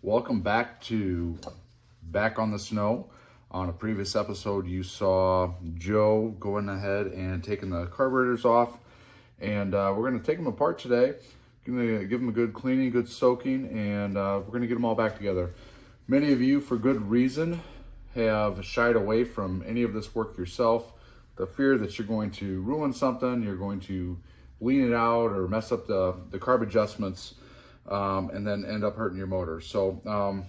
Welcome back to Back on the Snow. On a previous episode, you saw Joe going ahead and taking the carburetors off, and we're going to take them apart today. Going to give them a good cleaning, good soaking, and we're going to get them all back together. Many of you, for good reason, have shied away from any of this work yourself. The fear that you're going to ruin something, you're going to lean it out or mess up the carb adjustments, and then end up hurting your motor. So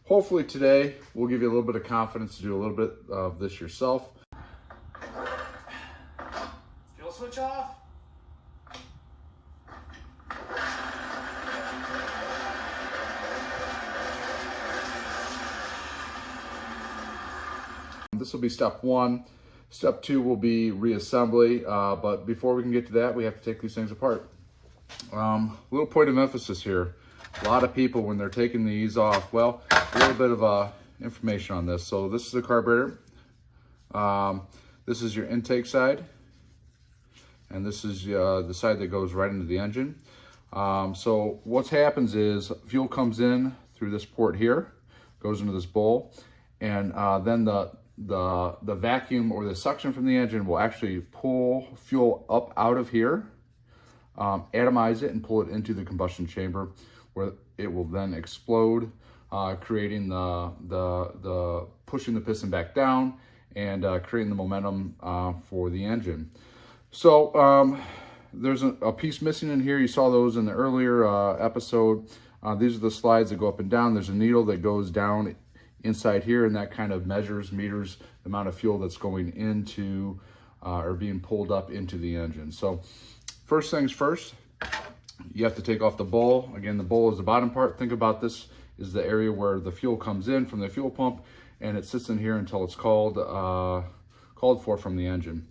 hopefully today we'll give you a little bit of confidence to do a little bit of this yourself. Fuel switch off. This will be step one. Step two will be reassembly, but before we can get to that, we have to take these things apart. Little point of emphasis here. A lot of people, when they're taking these off, well, a little bit of information on this. So this is the carburetor. This is your intake side, and this is the side that goes right into the engine. So what happens is fuel comes in through this port here, goes into this bowl, and then the vacuum or the suction from the engine will actually pull fuel up out of here, atomize it, and pull it into the combustion chamber, where it will then explode, creating the pushing the piston back down and creating the momentum for the engine. So there's a piece missing in here. You saw those in the earlier episode. These are the slides that go up and down. There's a needle that goes down inside here, and that kind of meters the amount of fuel that's going into or being pulled up into the engine. So first things first, you have to take off the bowl. Again, the bowl is the bottom part. Think about this is the area where the fuel comes in from the fuel pump, and it sits in here until it's called for from the engine.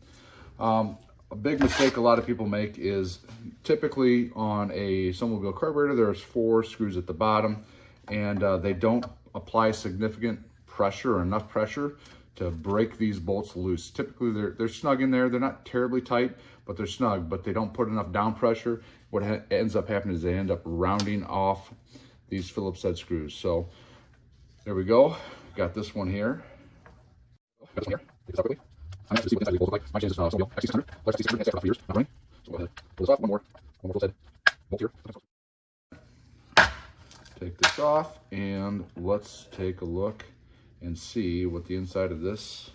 A big mistake a lot of people make is typically on a snowmobile carburetor, there's 4 screws at the bottom, and they don't apply significant pressure or enough pressure to break these bolts loose. Typically they're snug in there. They're not terribly tight, but they're snug, but they don't put enough down pressure. What ends up happening is they end up rounding off these Phillips head screws. So there we go. Got this one here. Got this one here. Take this out quickly. I'm going to see what the inside of these bolts look like. My chances are snowmobile XT600. Let's XT600 has for years. Not running. So go ahead. Pull this off. One more Phillips head bolt here. Take this off, and let's take a look and see what the inside of this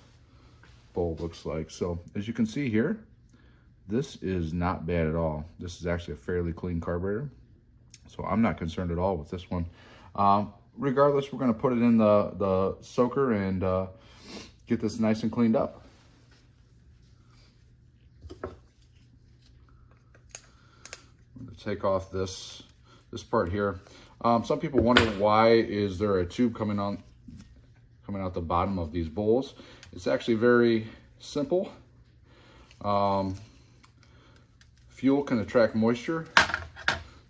bowl looks like. So as you can see here, this is not bad at all. This is actually a fairly clean carburetor, so I'm not concerned at all with this one. Regardless, we're going to put it in the soaker and get this nice and cleaned up. I'm going to take off this part here. Some people wonder, why is there a tube coming out the bottom of these bowls? It's actually very simple. Fuel can attract moisture,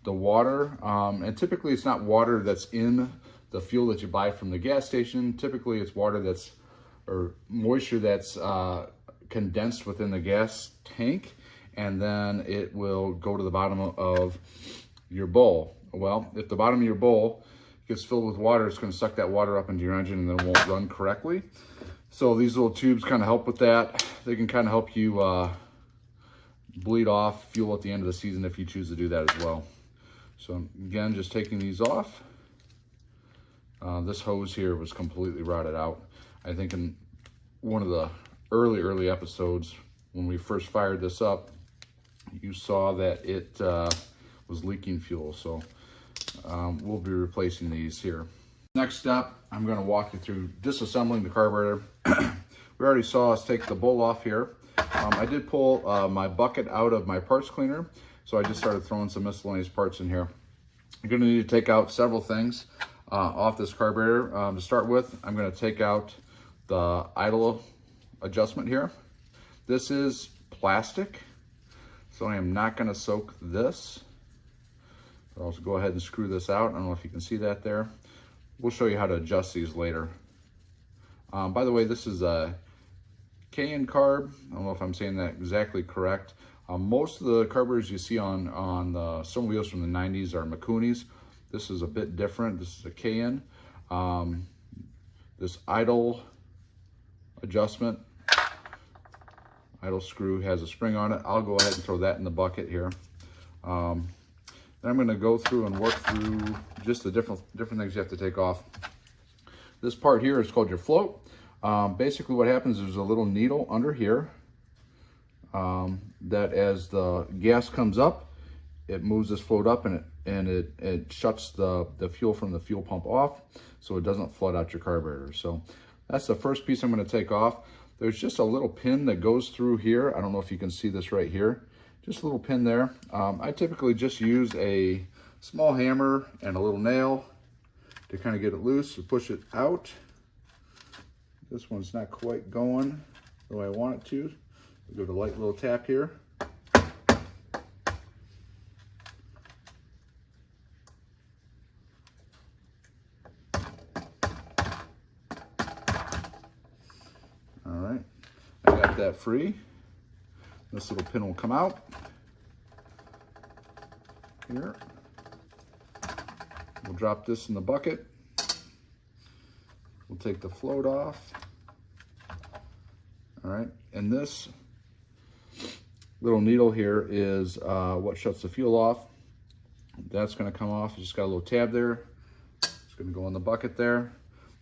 the water, and typically it's not water that's in the fuel that you buy from the gas station. Typically it's water or moisture that's condensed within the gas tank, and then it will go to the bottom of your bowl. Well, if the bottom of your bowl gets filled with water, it's going to suck that water up into your engine, and then it won't run correctly. So these little tubes kind of help with that. They can kind of help you bleed off fuel at the end of the season if you choose to do that as well. So again, just taking these off. This hose here was completely rotted out. I think in one of the early episodes, when we first fired this up, you saw that it was leaking fuel. So we'll be replacing these here. Next step, I'm going to walk you through disassembling the carburetor. We already saw us take the bowl off here. I did pull my bucket out of my parts cleaner, so I just started throwing some miscellaneous parts in here. I'm going to need to take out several things off this carburetor. To start with, I'm going to take out the idle adjustment here. This is plastic, so I am not going to soak this. I'll also go ahead and screw this out. I don't know if you can see that there. We'll show you how to adjust these later. By the way, this is a Cayenne carb. I don't know if I'm saying that exactly correct. Most of the carburetors you see on the snowmobiles from the 90s are Makunis. This is a bit different. This is a Cayenne. This idle adjustment, idle screw has a spring on it. I'll go ahead and throw that in the bucket here. Then I'm going to go through and work through just the different things you have to take off. This part here is called your float. Basically what happens is there's a little needle under here that as the gas comes up, it moves this float up and it shuts the fuel from the fuel pump off so it doesn't flood out your carburetor. So that's the first piece I'm going to take off. There's just a little pin that goes through here. I don't know if you can see this right here. Just a little pin there. I typically just use a small hammer and a little nail to kind of get it loose and push it out. This one's not quite going the way I want it to. I'll give it a light little tap here. All right, I got that free. This little pin will come out here. We'll drop this in the bucket. We'll take the float off. All right, and this little needle here is what shuts the fuel off. That's going to come off. It's just got a little tab there. It's going to go in the bucket there.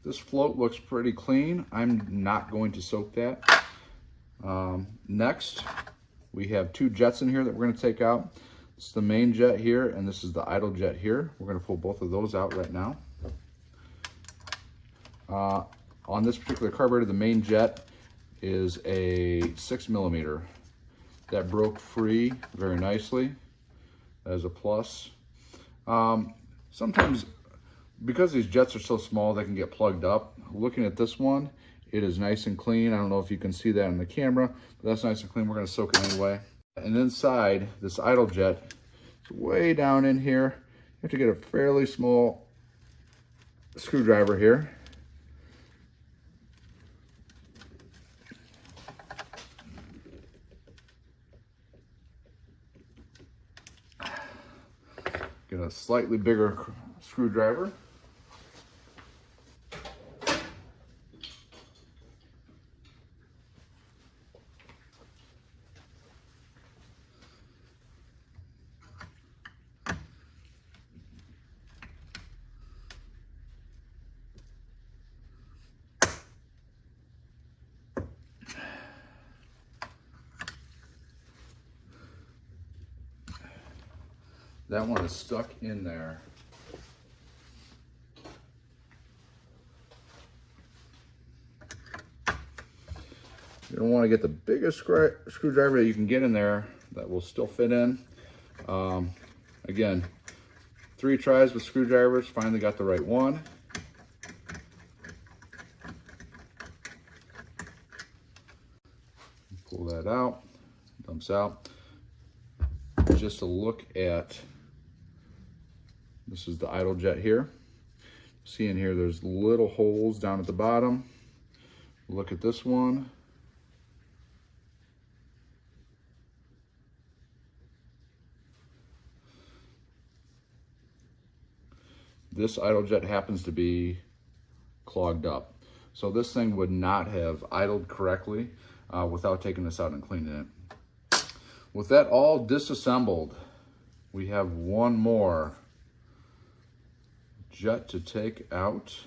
This float looks pretty clean. I'm not going to soak that. Next, we have two jets in here that we're going to take out. It's the main jet here, and this is the idle jet here. We're going to pull both of those out right now. On this particular carburetor, the main jet is a 6mm. That broke free very nicely. That is a plus. Sometimes, because these jets are so small, they can get plugged up. Looking at this one, it is nice and clean. I don't know if you can see that in the camera, but that's nice and clean. We're going to soak it anyway. And inside this idle jet, it's way down in here. You have to get a fairly small screwdriver here. Get a slightly bigger screwdriver. That one is stuck in there. You don't want to get the biggest screwdriver that you can get in there that will still fit in. Again, 3 tries with screwdrivers, finally got the right one. Pull that out, dumps out. Just a look at, this is the idle jet here. See in here, there's little holes down at the bottom. Look at this one. This idle jet happens to be clogged up. So this thing would not have idled correctly without taking this out and cleaning it. With that all disassembled, we have one more jet to take out.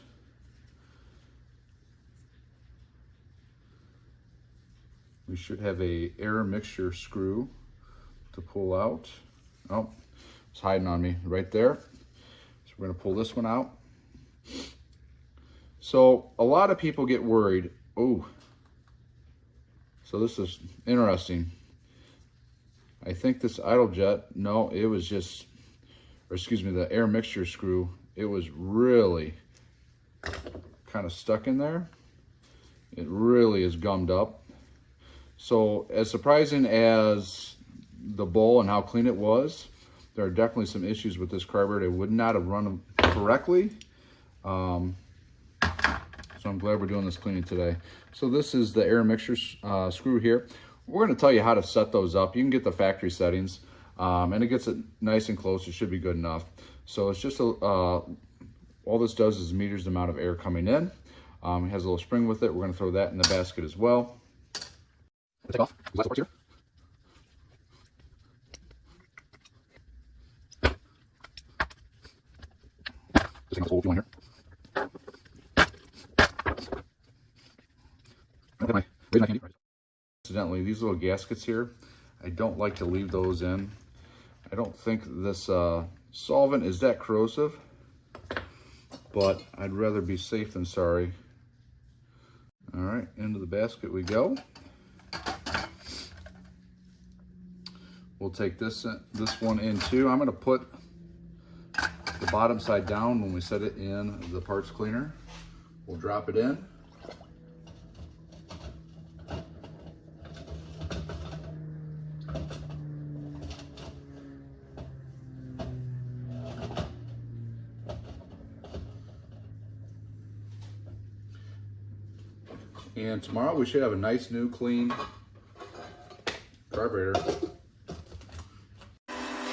We should have a air mixture screw to pull out. Oh, it's hiding on me right there. So we're gonna pull this one out. So a lot of people get worried. Oh, so this is interesting. I think this idle jet, no, it was just, or excuse me, the air mixture screw, it was really kind of stuck in there. It really is gummed up. So as surprising as the bowl and how clean it was, there are definitely some issues with this carburetor. It would not have run correctly. So I'm glad we're doing this cleaning today. So this is the air mixture screw here. We're going to tell you how to set those up. You can get the factory settings, and it gets it nice and close. It should be good enough. So it's just all this does is meters the amount of air coming in. It has a little spring with it. We're going to throw that in the basket as well. Take off. These last parts here. Just take this whole fuel in here. Incidentally, these little gaskets here, I don't like to leave those in. I don't think this solvent is that corrosive, but I'd rather be safe than sorry. All right, into the basket we go. We'll take this one in too. I'm going to put the bottom side down when we set it in the parts cleaner. We'll drop it in. And tomorrow we should have a nice new clean carburetor.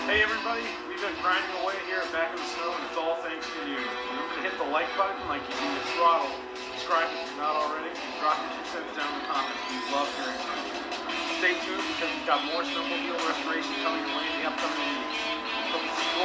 Hey everybody, we've been grinding away here at Back in the Snow, and it's all thanks to you. Remember to hit the like button like you do the throttle. Subscribe if you're not already, and drop your 2 cents down in the comments. We love hearing from you. Stay tuned because we've got more snowmobile restoration coming your way in the upcoming weeks. Hope to see you